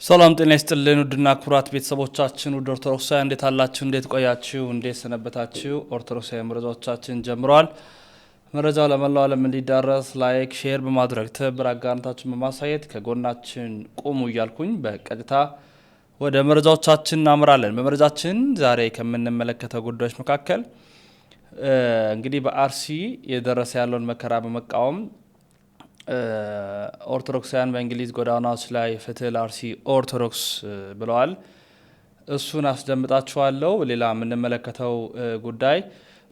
ሰላም ጤና ይስጥልን ውድና ክቡራት ቤተሰቦቻችን ውድ ኦርቶዶክሳውያን እንዴት አላችሁ? እንዴት ቆያችሁ? እንዴት ሰነበታችሁ? ኦርቶዶክሳዊ መረጃዎቻችን ጀምረዋል። መረጃው ለመላው ዓለም እንዲዳረስ ላይክ፣ ሼር በማድረግ ትብብር አጋርነታችሁን በማሳየት ከጎናችን ቁሙ እያልኩኝ በቀጥታ ወደ መረጃዎቻችን እናምራለን። በመረጃችን ዛሬ ከምንመለከተው ጉዳዮች መካከል እንግዲህ በአርሲ የደረሰ ያለውን መከራ በመቃወም ኦርቶዶክሳውያን በእንግሊዝ ጎዳናዎች ላይ ፍትህ ለአርሲ ኦርቶዶክስ ብለዋል። እሱን አስደምጣችኋለሁ። ሌላ የምንመለከተው ጉዳይ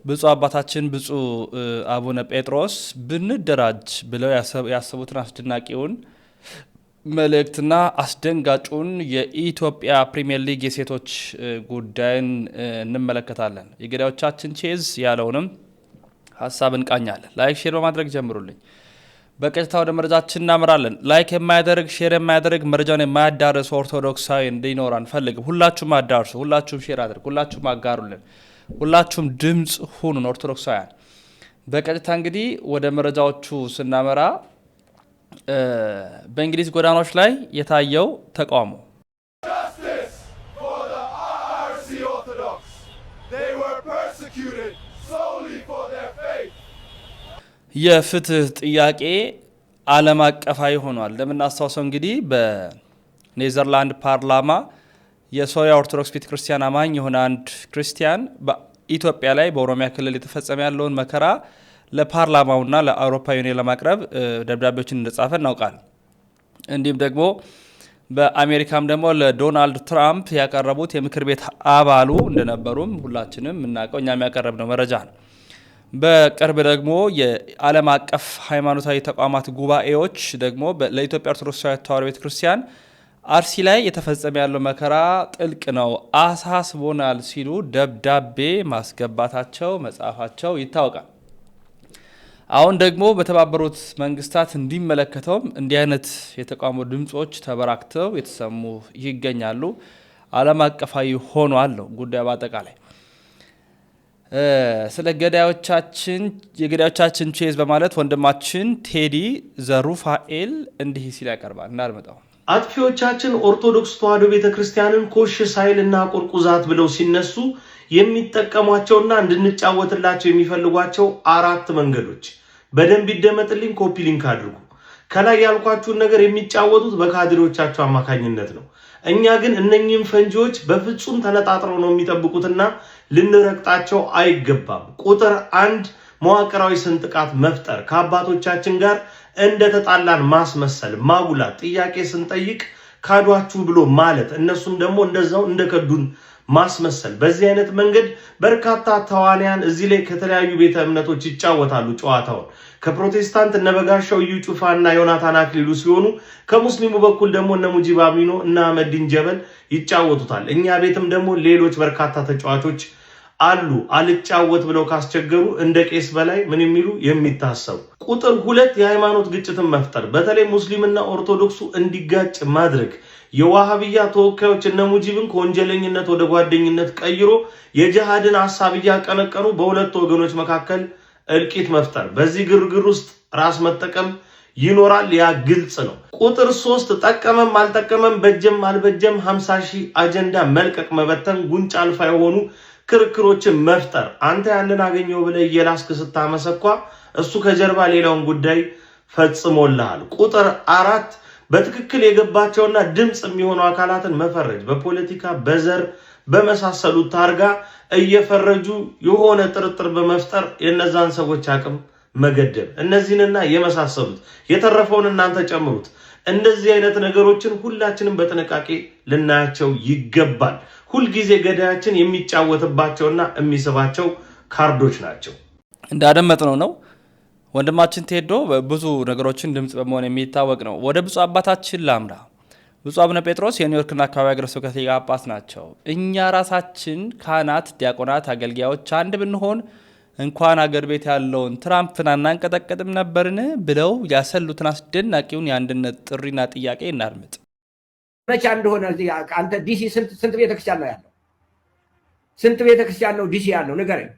ብፁዕ አባታችን ብፁዕ አቡነ ጴጥሮስ ብንደራጅ ብለው ያሰቡትን አስደናቂውን መልእክትና አስደንጋጩን የኢትዮጵያ ፕሪሚየር ሊግ የሴቶች ጉዳይን እንመለከታለን። የገዳዮቻችን ቼዝ ያለውንም ሀሳብ እንቃኛለን። ላይክ ሼር በማድረግ ጀምሩልኝ። በቀጥታ ወደ መረጃችን እናመራለን። ላይክ የማያደርግ ሼር የማያደርግ መረጃውን የማያዳርስ ኦርቶዶክሳዊ እንዲኖር አንፈልግም። ሁላችሁም አዳርሱ፣ ሁላችሁም ሼር አድርጉ፣ ሁላችሁም አጋሩልን፣ ሁላችሁም ድምፅ ሁኑን ኦርቶዶክሳውያን። በቀጥታ እንግዲህ ወደ መረጃዎቹ ስናመራ በእንግሊዝ ጎዳናዎች ላይ የታየው ተቃውሞ የፍትህ ጥያቄ ዓለም አቀፋዊ ሆኗል። እንደምናስታውሰው እንግዲህ በኔዘርላንድ ፓርላማ የሶሪያ ኦርቶዶክስ ቤተክርስቲያን አማኝ የሆነ አንድ ክርስቲያን በኢትዮጵያ ላይ በኦሮሚያ ክልል የተፈጸመ ያለውን መከራ ለፓርላማውና ለአውሮፓ ዩኒየን ለማቅረብ ደብዳቤዎችን እንደጻፈ እናውቃለን። እንዲሁም ደግሞ በአሜሪካም ደግሞ ለዶናልድ ትራምፕ ያቀረቡት የምክር ቤት አባሉ እንደነበሩም ሁላችንም የምናውቀው እኛም ያቀረብነው መረጃ ነው። በቅርብ ደግሞ የዓለም አቀፍ ሃይማኖታዊ ተቋማት ጉባኤዎች ደግሞ ለኢትዮጵያ ኦርቶዶክስ ተዋሕዶ ቤተክርስቲያን አርሲ ላይ የተፈጸመ ያለው መከራ ጥልቅ ነው፣ አሳስቦናል ሲሉ ደብዳቤ ማስገባታቸው መጻፋቸው ይታወቃል። አሁን ደግሞ በተባበሩት መንግስታት እንዲመለከተውም እንዲህ አይነት የተቃውሞ ድምጾች ተበራክተው የተሰሙ ይገኛሉ። ዓለም አቀፋዊ ሆኗል ነው ጉዳዩ በአጠቃላይ። ስለ የገዳዮቻችን ቼዝ በማለት ወንድማችን ቴዲ ዘሩፋኤል እንዲህ ሲል ያቀርባል። እናድምጠው። አጥፊዎቻችን ኦርቶዶክስ ተዋሕዶ ቤተክርስቲያንን ኮሽ ሳይልና ቁርቁዛት ብለው ሲነሱ የሚጠቀሟቸውና እንድንጫወትላቸው የሚፈልጓቸው አራት መንገዶች በደንብ ይደመጥልኝ። ኮፒ ሊንክ አድርጉ። ከላይ ያልኳችሁን ነገር የሚጫወቱት በካድሬዎቻቸው አማካኝነት ነው። እኛ ግን እነኚህም ፈንጂዎች በፍጹም ተነጣጥረው ነው የሚጠብቁትና ልንረግጣቸው አይገባም። ቁጥር 1 መዋቅራዊ ስንጥቃት መፍጠር፣ ከአባቶቻችን ጋር እንደተጣላን ማስመሰል፣ ማጉላት፣ ጥያቄ ስንጠይቅ ካዷችሁ ብሎ ማለት፣ እነሱም ደግሞ እንደዛው እንደከዱን ማስመሰል። በዚህ አይነት መንገድ በርካታ ተዋንያን እዚህ ላይ ከተለያዩ ቤተ እምነቶች ይጫወታሉ ጨዋታውን። ከፕሮቴስታንት እነ በጋሻው እዩ ጩፋና ዮናታን አክሊሉ ሲሆኑ ከሙስሊሙ በኩል ደግሞ እነ ሙጂብ አሚኖ እና አህመዲን ጀበል ይጫወቱታል። እኛ ቤትም ደግሞ ሌሎች በርካታ ተጫዋቾች አሉ። አልጫወት ብለው ካስቸገሩ እንደ ቄስ በላይ ምን የሚሉ የሚታሰቡ። ቁጥር 2 የሃይማኖት ግጭትን መፍጠር፣ በተለይ ሙስሊምና ኦርቶዶክሱ እንዲጋጭ ማድረግ። የዋሃብያ ተወካዮች እነ ሙጂብን ከወንጀለኝነት ወደ ጓደኝነት ቀይሮ የጂሃድን ሐሳብ እያቀነቀኑ በሁለት ወገኖች መካከል እልቂት መፍጠር። በዚህ ግርግር ውስጥ ራስ መጠቀም ይኖራል። ያ ግልጽ ነው። ቁጥር 3 ጠቀመም አልጠቀመም በጀም አልበጀም 50 ሺህ አጀንዳ መልቀቅ፣ መበተን፣ ጉንጭ አልፋ የሆኑ ክርክሮችን መፍጠር። አንተ ያንን አገኘው ብለህ እየላስክ ስታመሰኳ እሱ ከጀርባ ሌላውን ጉዳይ ፈጽሞልሃል። ቁጥር 4 በትክክል የገባቸውና ድምጽ የሚሆኑ አካላትን መፈረጅ፣ በፖለቲካ በዘር በመሳሰሉት ታርጋ እየፈረጁ የሆነ ጥርጥር በመፍጠር የነዛን ሰዎች አቅም መገደብ፣ እነዚህንና የመሳሰሉት። የተረፈውን እናንተ ጨምሩት። እንደዚህ አይነት ነገሮችን ሁላችንም በጥንቃቄ ልናያቸው ይገባል። ሁልጊዜ ገዳያችን የሚጫወትባቸውና የሚስባቸው ካርዶች ናቸው። እንዳደመጥነው ነው ወንድማችን ቴዶ ብዙ ነገሮችን ድምጽ በመሆን የሚታወቅ ነው። ወደ ብፁዕ አባታችን ላምራ። ብፁዕ አቡነ ጴጥሮስ የኒውዮርክና አካባቢ ሀገረ ስብከት ሊቀ ጳጳስ ናቸው። እኛ ራሳችን ካህናት፣ ዲያቆናት፣ አገልጋዮች አንድ ብንሆን እንኳን አገር ቤት ያለውን ትራምፕን አናንቀጠቀጥም ነበርን ብለው ያሰሉትን አስደናቂውን የአንድነት ጥሪና ጥያቄ እናድምጥ። መቼ እንደሆነ አንተ ዲሲ ስንት ቤተክርስቲያን ነው ያለው? ስንት ቤተክርስቲያን ነው ዲሲ ያለው? ንገረኝ።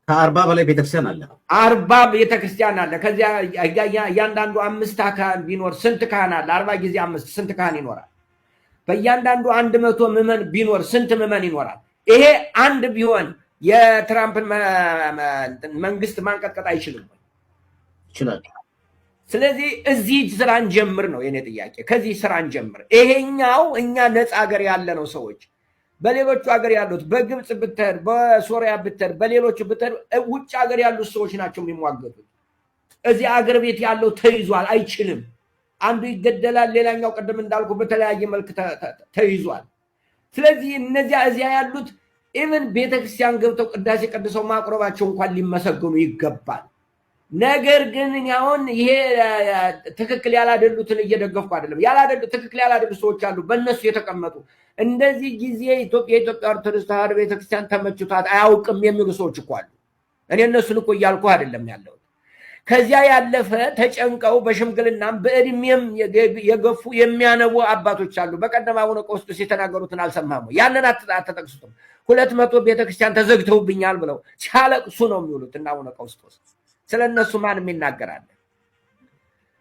ከ40 በላይ ቤተክርስቲያን አለ። 40 ቤተክርስቲያን አለ። ከዚያ እያንዳንዱ 5 ካህን ቢኖር ስንት ካህን አለ? 40 ጊዜ 5 ስንት ካህን ይኖራል? በእያንዳንዱ 100 ምዕመን ቢኖር ስንት ምዕመን ይኖራል? ይሄ አንድ ቢሆን የትራምፕን መንግስት ማንቀጥቀጥ አይችልም ይችላል። ስለዚህ እዚህ ስራን ጀምር ነው የኔ ጥያቄ። ከዚህ ስራን ጀምር። ይሄኛው እኛ ነፃ ሀገር ያለ ነው ሰዎች በሌሎቹ ሀገር ያሉት በግብጽ ብትር በሶሪያ ብትር በሌሎቹ ብትር ውጭ ሀገር ያሉት ሰዎች ናቸው የሚሟገቱት። እዚህ ሀገር ቤት ያለው ተይዟል፣ አይችልም። አንዱ ይገደላል፣ ሌላኛው ቀደም እንዳልኩ በተለያየ መልክ ተይዟል። ስለዚህ እነዚያ እዚያ ያሉት ኢቭን ቤተክርስቲያን ገብተው ቅዳሴ ቀድሰው ማቅረባቸው እንኳን ሊመሰገኑ ይገባል። ነገር ግን አሁን ይሄ ትክክል ያላደሉትን እየደገፍኩ አይደለም። ትክክል ያላደሉ ሰዎች አሉ በእነሱ የተቀመጡ እንደዚህ ጊዜ የኢትዮጵያ ኦርቶዶክስ ተዋሕዶ ቤተክርስቲያን ተመችቷት አያውቅም የሚሉ ሰዎች እኮ አሉ። እኔ እነሱን እኮ እያልኩ አይደለም ያለው። ከዚያ ያለፈ ተጨንቀው በሽምግልናም በእድሜም የገፉ የሚያነቡ አባቶች አሉ። በቀደም አቡነ ቀውስጦስ የተናገሩትን አልሰማህም? ያንን አትጠቅሱትም? 200 ቤተክርስቲያን ተዘግተውብኛል ብለው ሲያለቅሱ ነው የሚውሉት እና አቡነ ቀውስጦስ። ስለነሱ ማንም ይናገራል?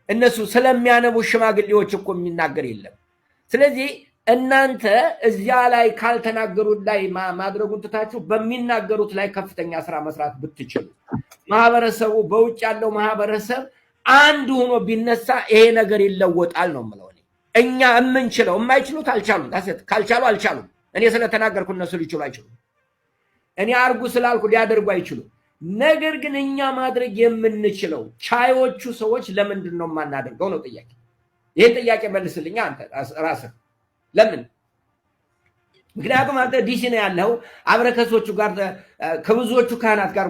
እነሱ ስለሚያነቡ ሽማግሌዎች እኮ የሚናገር የለም። ስለዚህ እናንተ እዚያ ላይ ካልተናገሩት ላይ ማድረጉን ትታችሁ በሚናገሩት ላይ ከፍተኛ ስራ መስራት ብትችሉ ማህበረሰቡ በውጭ ያለው ማህበረሰብ አንድ ሆኖ ቢነሳ ይሄ ነገር ይለወጣል ነው የምለው። እኛ የምንችለው የማይችሉት አልቻሉም። ካልቻሉ አልቻሉም። እኔ ስለተናገርኩ እነሱ ሊችሉ አይችሉም። እኔ አርጉ ስላልኩ ሊያደርጉ አይችሉም። ነገር ግን እኛ ማድረግ የምንችለው ቻዮቹ ሰዎች ለምንድን ነው የማናደርገው ነው ጥያቄ። ይሄን ጥያቄ መልስልኛ አንተ ራስህ። ለምን? ምክንያቱም አንተ ዲሲ ነው ያለው፣ አብረከሶቹ ጋር ከብዙዎቹ ካህናት ጋር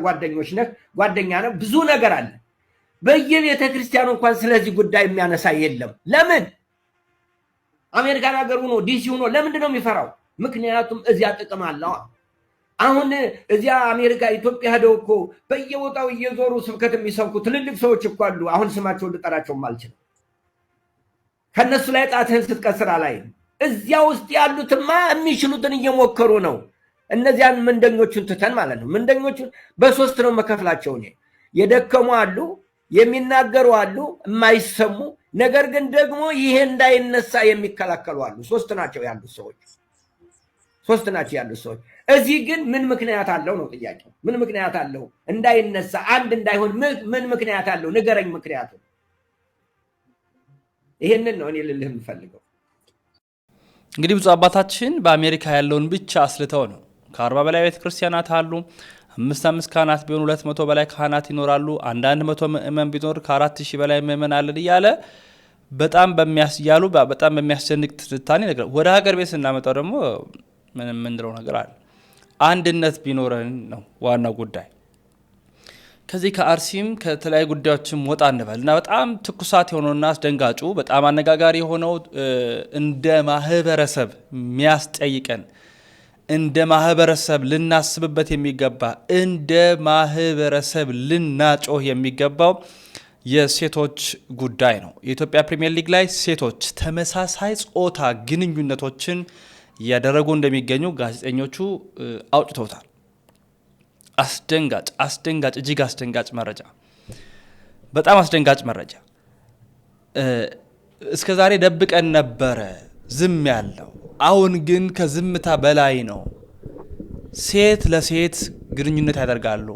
ጓደኛ ነህ፣ ብዙ ነገር አለ። በየቤተ ክርስቲያኑ እንኳን ስለዚህ ጉዳይ የሚያነሳ የለም። ለምን? አሜሪካን ሀገር ሆኖ ዲሲ ሆኖ ለምንድን ነው የሚፈራው? ምክንያቱም እዚያ ጥቅም አለው። አሁን እዚያ አሜሪካ ኢትዮጵያ ሄደው እኮ በየቦታው እየዞሩ ስብከት የሚሰብኩ ትልልቅ ሰዎች እኮ አሉ። አሁን ስማቸውን ልጠራቸውም አልችልም። ከነሱ ላይ ጣትህን ስትቀስር አላይም። እዚያ ውስጥ ያሉትማ የሚችሉትን እየሞከሩ ነው። እነዚያን ምንደኞቹን ትተን ማለት ነው። ምንደኞቹን በሶስት ነው መከፍላቸው። እኔ የደከሙ አሉ፣ የሚናገሩ አሉ፣ የማይሰሙ ነገር ግን ደግሞ ይሄ እንዳይነሳ የሚከላከሉ አሉ። ሶስት ናቸው ያሉት ሰዎች። እዚህ ግን ምን ምክንያት አለው ነው ጥያቄው። ምን ምክንያት አለው እንዳይነሳ አንድ እንዳይሆን? ምን ምክንያት አለው? ንገረኝ ምክንያቱም። ይሄንን ነው እኔ ልልህ የምፈልገው። እንግዲህ ብዙ አባታችን በአሜሪካ ያለውን ብቻ አስልተው ነው። ከ40 በላይ ቤተክርስቲያናት አሉ። 5 ካህናት ቢሆኑ 200 በላይ ካህናት ይኖራሉ። አንዳንድ 100 ምእመን ቢኖር ከ4000 በላይ ምእመን አለን እያለ በጣም በሚያስደንቅ ትንታኔ ነገር ወደ ሀገር ቤት ስናመጣው ደግሞ ምንም ምንድነው ነገር አለ። አንድነት ቢኖረን ነው ዋናው ጉዳይ። ከዚህ ከአርሲም ከተለያዩ ጉዳዮችም ወጣ እንበልና በጣም ትኩሳት የሆነውና አስደንጋጩ በጣም አነጋጋሪ የሆነው እንደ ማህበረሰብ የሚያስጠይቀን እንደ ማህበረሰብ ልናስብበት የሚገባ እንደ ማህበረሰብ ልናጮህ የሚገባው የሴቶች ጉዳይ ነው። የኢትዮጵያ ፕሪሚየር ሊግ ላይ ሴቶች ተመሳሳይ ጾታ ግንኙነቶችን እያደረጉ እንደሚገኙ ጋዜጠኞቹ አውጥተውታል። አስደንጋጭ እጅግ አስደንጋጭ መረጃ፣ በጣም አስደንጋጭ መረጃ። እስከዛሬ ደብቀን ነበረ ዝም ያለው፣ አሁን ግን ከዝምታ በላይ ነው። ሴት ለሴት ግንኙነት ያደርጋሉ።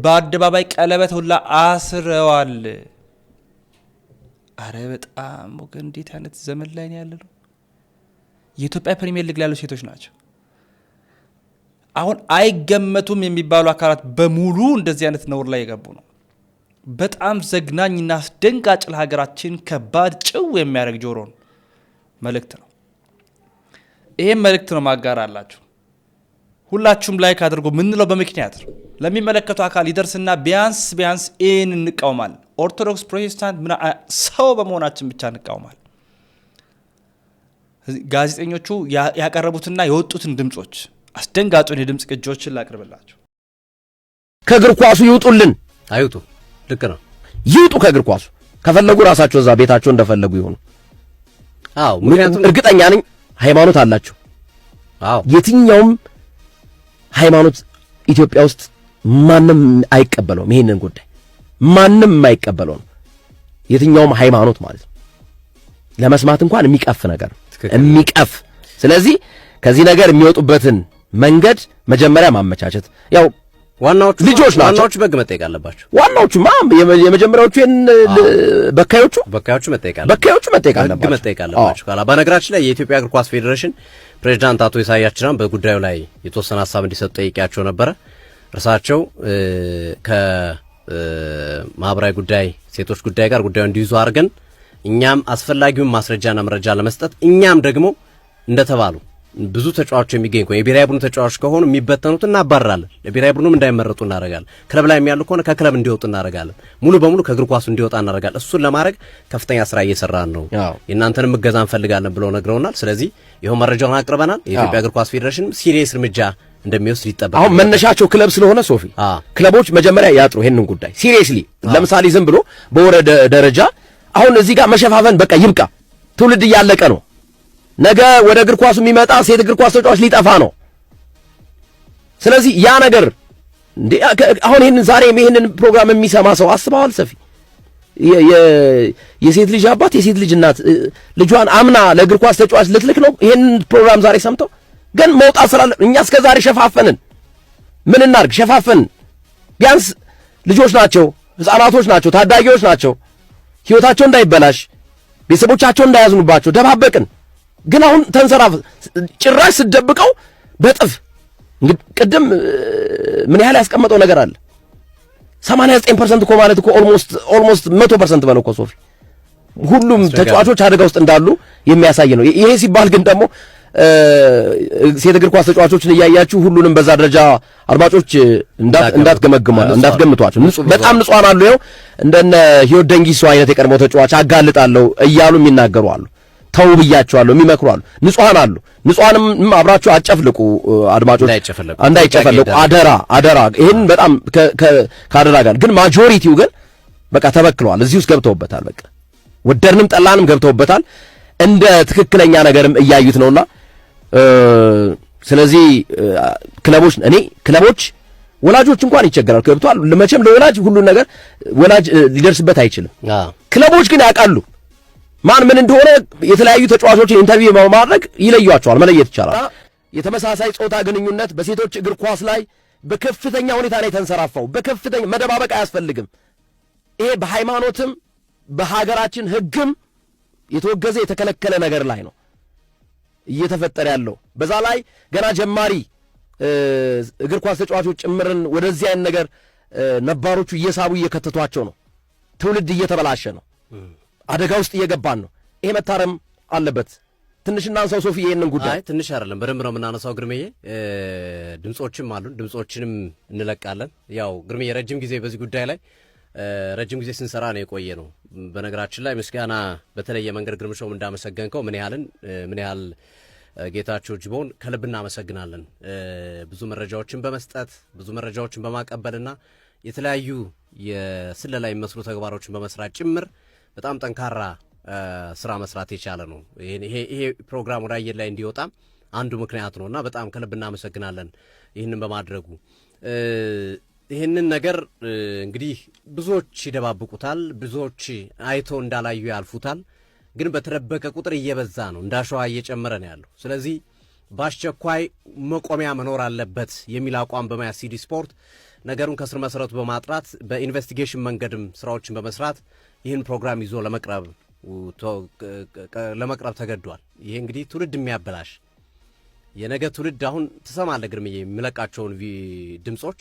በአደባባይ ቀለበት ሁላ አስረዋል። አረ በጣም ወገን፣ እንዴት አይነት ዘመን ላይ ነው ያለነው? የኢትዮጵያ ፕሪሚየር ሊግ ላይ ያሉ ሴቶች ናቸው። አሁን አይገመቱም የሚባሉ አካላት በሙሉ እንደዚህ አይነት ነውር ላይ የገቡ ነው። በጣም ዘግናኝና አስደንጋጭ፣ ለሀገራችን ከባድ ጭው የሚያደርግ ጆሮን መልእክት ነው። ይሄም መልእክት ነው ማጋራላችሁ። ሁላችሁም ላይክ አድርጉ። ምንለው በምክንያት ነው። ለሚመለከቱ አካል ይደርስና ቢያንስ ይህን እንቃውማል። ኦርቶዶክስ ፕሮቴስታንት ሰው በመሆናችን ብቻ እንቃውማል። ጋዜጠኞቹ ያቀረቡትና የወጡትን ድምጾች አስደንጋጩን የድምጽ ቅጂዎችን ላቅርብላችሁ። ከእግር ኳሱ ይውጡልን። አይውጡ፣ ልክ ነው። ይውጡ ከእግር ኳሱ። ከፈለጉ ራሳቸው እዛ ቤታቸው እንደፈለጉ ይሆኑ። አዎ፣ ምክንያቱም እርግጠኛ ነኝ ሃይማኖት አላቸው። አዎ፣ የትኛውም ሃይማኖት ኢትዮጵያ ውስጥ ማንም አይቀበለውም። ይሄንን ጉዳይ ማንም የማይቀበለው ነው። የትኛውም ሃይማኖት ማለት ነው። ለመስማት እንኳን የሚቀፍ ነገር ነው። የሚቀፍ። ስለዚህ ከዚህ ነገር የሚወጡበትን መንገድ መጀመሪያ ማመቻቸት ያው ዋናዎቹ ልጆች ናቸው። ዋናዎቹ በግ መጠየቅ አለባቸው። ዋናዎቹማ የመጀመሪያዎቹ በካዮቹ መጠየቅ አለባቸው። ካላ በነገራችን ላይ የኢትዮጵያ እግር ኳስ ፌዴሬሽን ፕሬዝዳንት አቶ ኢሳያስ ጅራን በጉዳዩ ላይ የተወሰነ ሐሳብ እንዲሰጡ ጠይቄያቸው ነበረ። እርሳቸው ከማህበራዊ ጉዳይ ሴቶች ጉዳይ ጋር ጉዳዩ እንዲይዙ አድርገን እኛም አስፈላጊውን ማስረጃና መረጃ ለመስጠት እኛም ደግሞ እንደተባሉ ብዙ ተጫዋቾች የሚገኝ ከሆነ የብሔራዊ ቡድን ተጫዋቾች ከሆኑ የሚበተኑት እናባራለን። ለብሔራዊ ቡድኑም እንዳይመረጡ እናደርጋለን። ክለብ ላይ የሚያሉ ከሆነ ከክለብ እንዲወጡ እናደርጋለን። ሙሉ በሙሉ ከእግር ኳሱ እንዲወጣ እናደርጋለን። እሱን ለማድረግ ከፍተኛ ስራ እየሰራን ነው። የእናንተንም እገዛ እንፈልጋለን ብለው ነግረውናል። ስለዚህ ይኸው መረጃውን አቅርበናል። የኢትዮጵያ እግር ኳስ ፌዴሬሽን ሲሪየስ እርምጃ እንደሚወስድ ይጠበቃል። አሁን መነሻቸው ክለብ ስለሆነ ሶፊ ክለቦች መጀመሪያ ያጥሩ ይሄንን ጉዳይ ሲሪየስሊ። ለምሳሌ ዝም ብሎ በወረደ ደረጃ አሁን እዚህ ጋር መሸፋፈን በቃ ይብቃ። ትውልድ እያለቀ ነው። ነገ ወደ እግር ኳሱ የሚመጣ ሴት እግር ኳስ ተጫዋች ሊጠፋ ነው። ስለዚህ ያ ነገር እንዴ አሁን ይሄንን ፕሮግራም የሚሰማ ሰው አስበዋል? ሰፊ የሴት ልጅ አባት የሴት ልጅ እናት ልጇን አምና ለእግር ኳስ ተጫዋች ልትልክ ነው። ይሄንን ፕሮግራም ዛሬ ሰምተው ግን መውጣት ስላለ እኛ እስከ ዛሬ ሸፋፈንን። ምን እናርግ? ሸፋፈንን። ቢያንስ ልጆች ናቸው፣ ህፃናቶች ናቸው፣ ታዳጊዎች ናቸው። ህይወታቸው እንዳይበላሽ ቤተሰቦቻቸው እንዳያዝኑባቸው ደባበቅን። ግን አሁን ተንሰራፍ ጭራሽ ስደብቀው በጥፍ እንግዲህ ቅድም ምን ያህል ያስቀመጠው ነገር አለ 89% እኮ ማለት እኮ ኦልሞስት 100% በለው እኮ ሶፊ ሁሉም ተጫዋቾች አደጋ ውስጥ እንዳሉ የሚያሳይ ነው። ይሄ ሲባል ግን ደግሞ ሴት እግር ኳስ ተጫዋቾችን እያያችሁ ሁሉንም በዛ ደረጃ አድማጮች እንዳትገምቷቸው። በጣም ንጹሃን አሉ። ይኸው እንደነ ህይወት ደንጊሶ አይነት የቀድሞ ተጫዋች አጋልጣለሁ እያሉ የሚናገሩ አሉ። ተው ብያቸዋለሁ የሚመክሩ አሉ። ንጹሃን አሉ። ንጹሃንም አብራችሁ አጨፍልቁ አድማጮች እንዳይጨፈልቁ አደራ። ይሄን በጣም ካደራ ጋር ግን ማጆሪቲው ግን በቃ ተበክለዋል። እዚህ ውስጥ ገብተውበታል። በቃ ወደድንም ጠላንም ገብተውበታል። እንደ ትክክለኛ ነገርም እያዩት ነውና ስለዚህ ክለቦች ወላጆች እንኳን ይቸገራሉ። ገብቷል። መቼም ለወላጅ ሁሉን ነገር ወላጅ ሊደርስበት አይችልም። ክለቦች ግን ያውቃሉ ማን ምን እንደሆነ። የተለያዩ ተጫዋቾችን ኢንተርቪው በማድረግ ይለዩዋቸዋል፣ መለየት ይቻላል። የተመሳሳይ ጾታ ግንኙነት በሴቶች እግር ኳስ ላይ በከፍተኛ ሁኔታ ላይ ተንሰራፋው። በከፍተኛ መደባበቅ አያስፈልግም። ይሄ በሃይማኖትም በሀገራችን ሕግም የተወገዘ የተከለከለ ነገር ላይ ነው እየተፈጠረ ያለው። በዛ ላይ ገና ጀማሪ እግር ኳስ ተጫዋቾች ጭምርን ወደዚህ አይነት ነገር ነባሮቹ እየሳቡ እየከተቷቸው ነው። ትውልድ እየተበላሸ ነው። አደጋ ውስጥ እየገባን ነው። ይሄ መታረም አለበት። ትንሽ እናንሳው ሶፊ፣ ይሄንን ጉዳይ ትንሽ አይደለም በደንብ ነው የምናነሳው። ግርሜዬ ድምጾችም አሉን፣ ድምጾችንም እንለቃለን። ያው ግርሜዬ ረጅም ጊዜ በዚህ ጉዳይ ላይ ረጅም ጊዜ ስንሰራ ነው የቆየ ነው። በነገራችን ላይ ምስጋና በተለየ መንገድ ግርምሾም እንዳመሰገንከው ምን ያህል ጌታቸው ጅቦን ከልብ እናመሰግናለን። ብዙ መረጃዎችን በመስጠት ብዙ መረጃዎችን በማቀበልና የተለያዩ የስለላ የሚመስሉ ተግባሮችን በመስራት ጭምር በጣም ጠንካራ ስራ መስራት የቻለ ነው። ይሄ ፕሮግራም ወደ አየር ላይ እንዲወጣ አንዱ ምክንያት ነውና በጣም ከልብ እናመሰግናለን ይህንን በማድረጉ። ይህንን ነገር እንግዲህ ብዙዎች ይደባብቁታል፣ ብዙዎች አይቶ እንዳላዩ ያልፉታል። ግን በተደበቀ ቁጥር እየበዛ ነው፣ እንዳሸዋ እየጨመረ ነው ያለው። ስለዚህ በአስቸኳይ መቆሚያ መኖር አለበት የሚል አቋም በመያዝ ሲዲ ስፖርት ነገሩን ከስር መሰረቱ በማጥራት በኢንቨስቲጌሽን መንገድም ስራዎችን በመስራት ይህን ፕሮግራም ይዞ ለመቅረብ ተገዷል። ይሄ እንግዲህ ትውልድ የሚያበላሽ የነገ ትውልድ አሁን ትሰማለህ ግርምዬ የሚለቃቸውን ድምጾች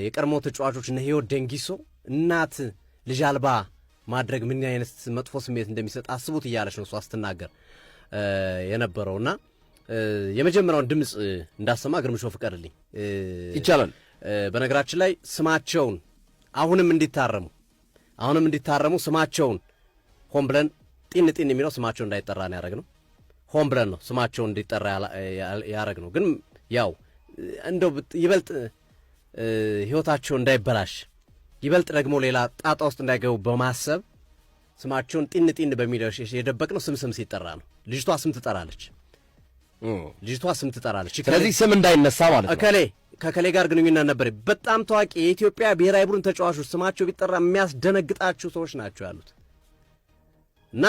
የቀድሞ ተጫዋቾች እነ ህይወት ደንጊሶ እናት ልጅ አልባ ማድረግ ምን አይነት መጥፎ ስሜት እንደሚሰጥ አስቡት እያለች ነው እሷ ስትናገር የነበረውና የመጀመሪያውን ድምጽ እንዳሰማ ግርምሾ ፍቀድልኝ ይቻላል። በነገራችን ላይ ስማቸውን አሁንም እንዲታረሙ ስማቸውን ሆን ብለን ጢን የሚለው ስማቸው እንዳይጠራ ነው ያደረግነው። ሆን ብለን ነው ስማቸው እንዲጠራ ያደረግነው። ግን ያው እንደው ይበልጥ ህይወታቸው እንዳይበላሽ ይበልጥ ደግሞ ሌላ ጣጣ ውስጥ እንዳይገቡ በማሰብ ስማቸውን ጢን በሚለው የደበቅነው ስም ሲጠራ ነው። ልጅቷ ስም ትጠራለች። ስለዚህ ስም እንዳይነሳ ማለት ነው። ከከሌ ጋር ግንኙነት ነበር። በጣም ታዋቂ የኢትዮጵያ ብሔራዊ ቡድን ተጫዋቾች ስማቸው ቢጠራ የሚያስደነግጣችሁ ሰዎች ናቸው ያሉት እና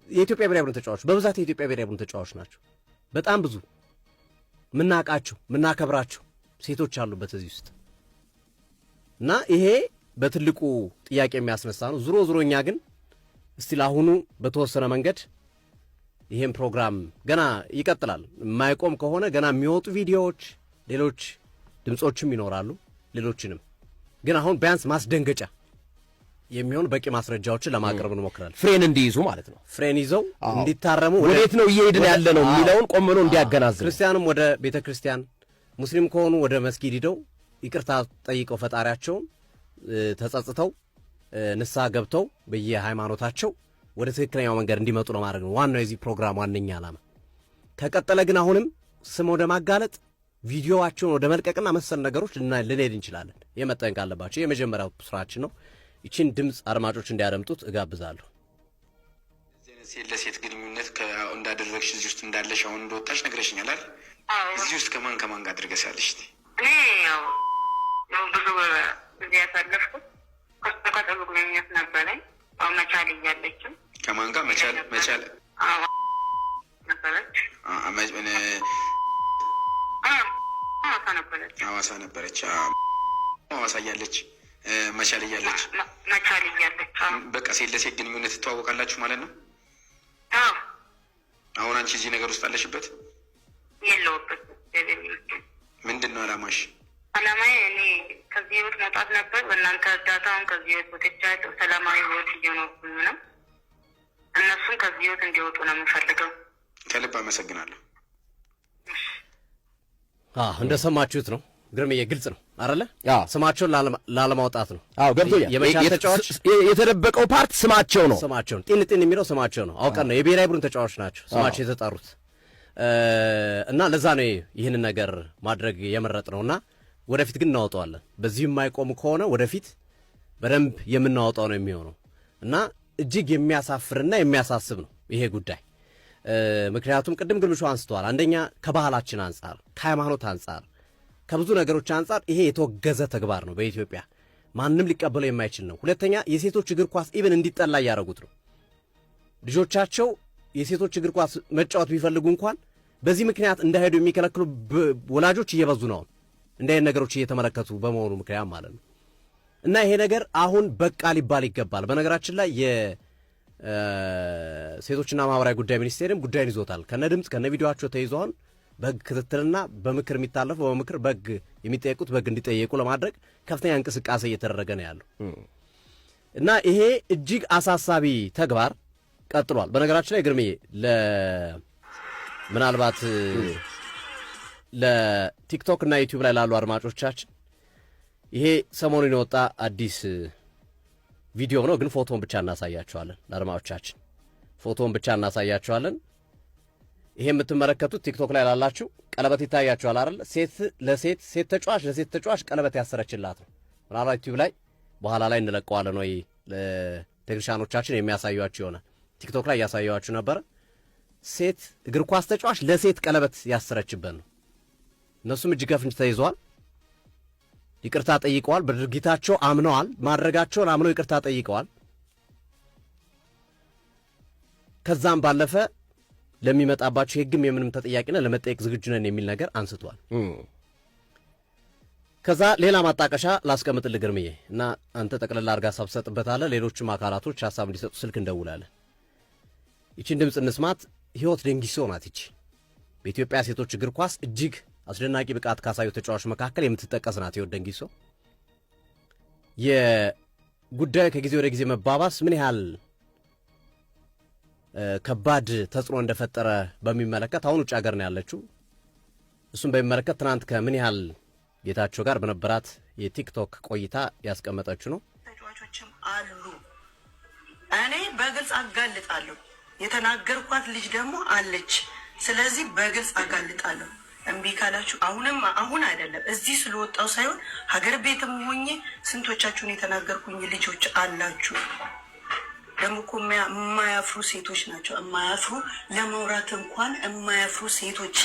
የኢትዮጵያ ብሔራዊ ቡድን ተጫዋቾች በብዛት የኢትዮጵያ ብሔራዊ ቡድን ተጫዋቾች ናቸው። በጣም ብዙ ምናቃቸው ምናከብራቸው ሴቶች አሉበት እዚህ ውስጥ እና ይሄ በትልቁ ጥያቄ የሚያስነሳ ነው። ዙሮ ዙሮኛ ግን እስቲ ለአሁኑ በተወሰነ መንገድ ይሄን ፕሮግራም ገና ይቀጥላል። የማይቆም ከሆነ ገና የሚወጡ ቪዲዮዎች፣ ሌሎች ድምጾችም ይኖራሉ። ሌሎችንም ግን አሁን ቢያንስ ማስደንገጫ የሚሆን በቂ ማስረጃዎችን ለማቅረብ እንሞክራለን። ፍሬን እንዲይዙ ማለት ነው። ፍሬን ይዘው እንዲታረሙ ወዴት ነው እየሄድን ያለ ነው የሚለውን ቆም ብሎ እንዲያገናዝቡ፣ ክርስቲያንም ወደ ቤተ ክርስቲያን፣ ሙስሊም ከሆኑ ወደ መስጊድ ሂደው ይቅርታ ጠይቀው ፈጣሪያቸውን ተጸጽተው ንስሐ ገብተው በየሃይማኖታቸው ወደ ትክክለኛው መንገድ እንዲመጡ ለማድረግ ነው ዋናው የዚህ ፕሮግራም ዋነኛ ዓላማ። ከቀጠለ ግን አሁንም ስም ወደ ማጋለጥ ቪዲዮዋቸውን ወደ መልቀቅና መሰል ነገሮች ልንሄድ እንችላለን። የመጠንቀቅ አለባቸው። የመጀመሪያው ስራችን ነው። ይችን ድምፅ አድማጮች እንዲያደምጡት እጋብዛለሁ። ሴት ለሴት ግንኙነት እንዳደረግሽ እዚህ ውስጥ እንዳለሽ አሁን እንደወጣሽ ነግረሽኛል አይደል? እዚህ ውስጥ ከማን ጋር አድርገሻለሽ? እኔ ያው ብዙ ጊዜ ያሳለፍኩት ከጥሩ ግንኙነት ነበረኝ። መቻል እያለችም ከማን ጋር መቻል ነበረች? ሐዋሳ ነበረች። ሐዋሳ እያለች መቻል እያለች በቃ ሴት ለሴት ግንኙነት ትተዋወቃላችሁ ማለት ነው? አሁን አንቺ እዚህ ነገር ውስጥ አለሽበት? የለውበት። ምንድን ነው አላማሽ? አላማዬ እኔ ከዚህ ህይወት መውጣት ነበር። በእናንተ እርዳታውን ከዚህ ህይወት ወጥቻለሁ። ሰላማዊ ህይወት እየኖርኩኝ ነው። እነሱም ከዚህ ህይወት እንዲወጡ ነው የምፈልገው። ከልብ አመሰግናለሁ። እንደሰማችሁት ነው። ግርምዬ ግልጽ ነው አይደለ? ስማቸውን ላለማውጣት ነው። ገብቶኛል። የመቻል ተጫዋች የተደበቀው ፓርት ስማቸው ነው። ስማቸው ጢን የሚለው ስማቸው ነው። አውቀን ነው የብሔራዊ ቡድን ተጫዋች ናቸው ስማቸው የተጠሩት እና ለዛ ነው ይህንን ነገር ማድረግ የመረጥ ነውና ወደፊት ግን እናወጣዋለን። በዚህ የማይቆም ከሆነ ወደፊት በደንብ የምናወጣው ነው የሚሆነው እና እጅግ የሚያሳፍርና የሚያሳስብ ነው ይሄ ጉዳይ። ምክንያቱም ቅድም ግርምሾ አንስተዋል። አንደኛ ከባህላችን አንጻር፣ ከሃይማኖት አንጻር፣ ከብዙ ነገሮች አንጻር ይሄ የተወገዘ ተግባር ነው። በኢትዮጵያ ማንም ሊቀበለው የማይችል ነው። ሁለተኛ የሴቶች እግር ኳስ ኢቭን እንዲጠላ እያደረጉት ነው። ልጆቻቸው የሴቶች እግር ኳስ መጫወት ቢፈልጉ እንኳን በዚህ ምክንያት እንዳይሄዱ የሚከለክሉ ወላጆች እየበዙ ነው። እንዲህ ነገሮች እየተመለከቱ በመሆኑ ምክንያት ማለት ነው እና ይሄ ነገር አሁን በቃ ሊባል ይገባል። በነገራችን ላይ የሴቶችና ማህበራዊ ጉዳይ ሚኒስቴርም ጉዳይን ይዞታል። ከነ ድምፅ ከነ ቪዲዮአቸው ተይዘዋል። በህግ ክትትልና በምክር የሚታለፉ በምክር በህግ የሚጠየቁት በህግ እንዲጠየቁ ለማድረግ ከፍተኛ እንቅስቃሴ እየተደረገ ነው ያለው እና ይሄ እጅግ አሳሳቢ ተግባር ቀጥሏል። በነገራችን ላይ ግርምዬ ምናልባት ለቲክቶክ እና ዩቲዩብ ላይ ላሉ አድማጮቻችን ይሄ ሰሞኑን የወጣ አዲስ ቪዲዮ ነው፣ ግን ፎቶን ብቻ እናሳያቸዋለን። ለአድማጮቻችን ፎቶን ብቻ እናሳያቸዋለን። ይሄ የምትመለከቱት ቲክቶክ ላይ ላላችሁ ቀለበት ይታያችኋል አይደል? ሴት ተጫዋች ለሴት ተጫዋች ቀለበት ያሰረችላት ነው። ምናልባት ዩቲዩብ ላይ በኋላ ላይ እንለቀዋለን ወይ ለቴክኒሻኖቻችን የሚያሳዩአችሁ ይሆናል። ቲክቶክ ላይ ያሳዩአችሁ ነበር። ሴት እግር ኳስ ተጫዋች ለሴት ቀለበት ያሰረችበት ነው። እነሱም እጅ ከፍንጅ ተይዘዋል። ይቅርታ ጠይቀዋል። በድርጊታቸው አምነዋል። ማድረጋቸውን አምነው ይቅርታ ጠይቀዋል። ከዛም ባለፈ ለሚመጣባቸው የህግም የምንም ተጠያቂና ለመጠየቅ ዝግጁ ነን የሚል ነገር አንስቷል። ከዛ ሌላ ማጣቀሻ ላስቀምጥልህ ግርምዬ እና አንተ ጠቅለላ አድርጋ ሀሳብ ትሰጥበታለህ። ሌሎችም አካላቶች ሀሳብ እንዲሰጡ ስልክ እንደውላለን። ይችን ድምፅ እንስማት። ህይወት ደንጊሶ ናት። ይቺ በኢትዮጵያ ሴቶች እግር ኳስ እጅግ አስደናቂ ብቃት ካሳዩ ተጫዋቾች መካከል የምትጠቀስ ናት። ህይወት ደንጊሶ የጉዳዩ ከጊዜ ወደ ጊዜ መባባስ ምን ያህል ከባድ ተጽዕኖ እንደፈጠረ በሚመለከት አሁን ውጭ ሀገር ነው ያለችው። እሱም በሚመለከት ትናንት ከምን ያህል ጌታቸው ጋር በነበራት የቲክቶክ ቆይታ ያስቀመጠችው ነው። ተጫዋቾችም አሉ። እኔ በግልጽ አጋልጣለሁ። የተናገርኳት ልጅ ደግሞ አለች። ስለዚህ በግልጽ አጋልጣለሁ። እምቢ ካላችሁ አሁን አይደለም እዚህ ስለወጣው ሳይሆን ሀገር ቤትም ሆኜ ስንቶቻችሁን የተናገርኩኝ ልጆች አላችሁ። ደግሞ እኮ የማያፍሩ ሴቶች ናቸው። የማያፍሩ ለመውራት እንኳን የማያፍሩ ሴቶች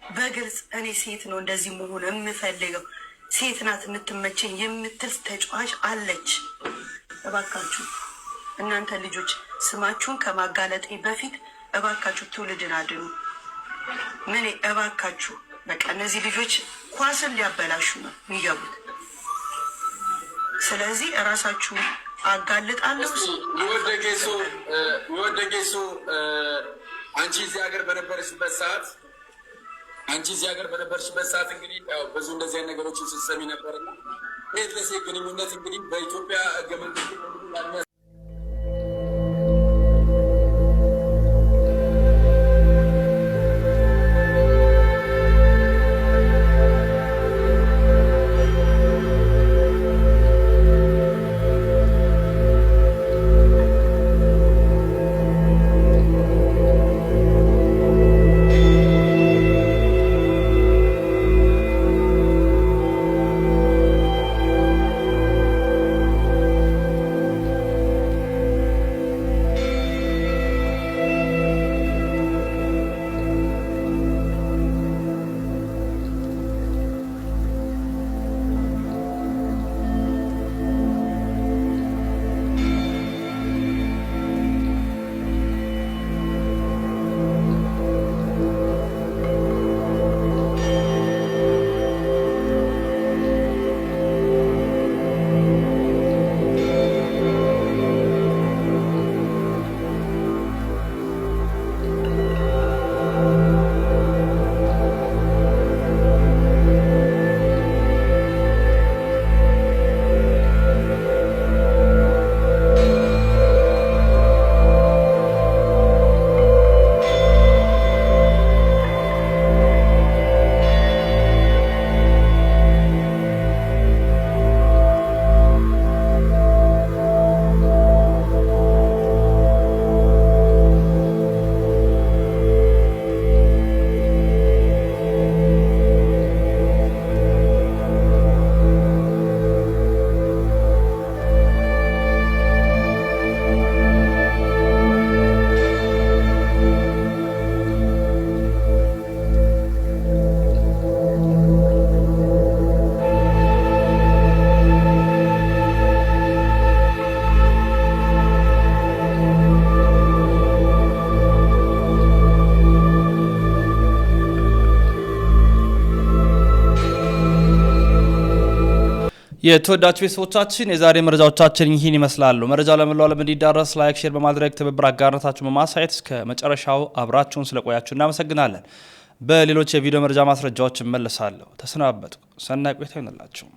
በግልጽ እኔ ሴት ነው እንደዚህ መሆን የምፈልገው ሴት ናት የምትመቸኝ የምትል ተጫዋች አለች። እባካችሁ እናንተ ልጆች ስማችሁን ከማጋለጤ በፊት እባካችሁ ትውልድን አድኑ። ምን እባካችሁ በቃ እነዚህ ልጆች ኳስን ሊያበላሹ ነው የሚገቡት። ስለዚህ እራሳችሁ አጋልጣለሁ። ይወደጌሱ አንቺ እዚህ ሀገር በነበርሽበት ሰዓት እንግዲህ ያው ብዙ እንደዚህ አይነት ነገሮችን ስትሰሚ ነበርና ይሄ ግንኙነት እንግዲህ በኢትዮጵያ ህገ መንግስት የተወዳጁ ቤተሰቦቻችን የዛሬ መረጃዎቻችን ይህን ይመስላሉ። መረጃው ለመላው ዓለም እንዲዳረስ ላይክ፣ ሼር በማድረግ ትብብር አጋርነታችሁን በማሳየት እስከ መጨረሻው አብራችሁን ስለቆያችሁ እናመሰግናለን። በሌሎች የቪዲዮ መረጃ ማስረጃዎች እመለሳለሁ። ተሰናበቱ። ሰናይ ቆይታ ይሁንላችሁ።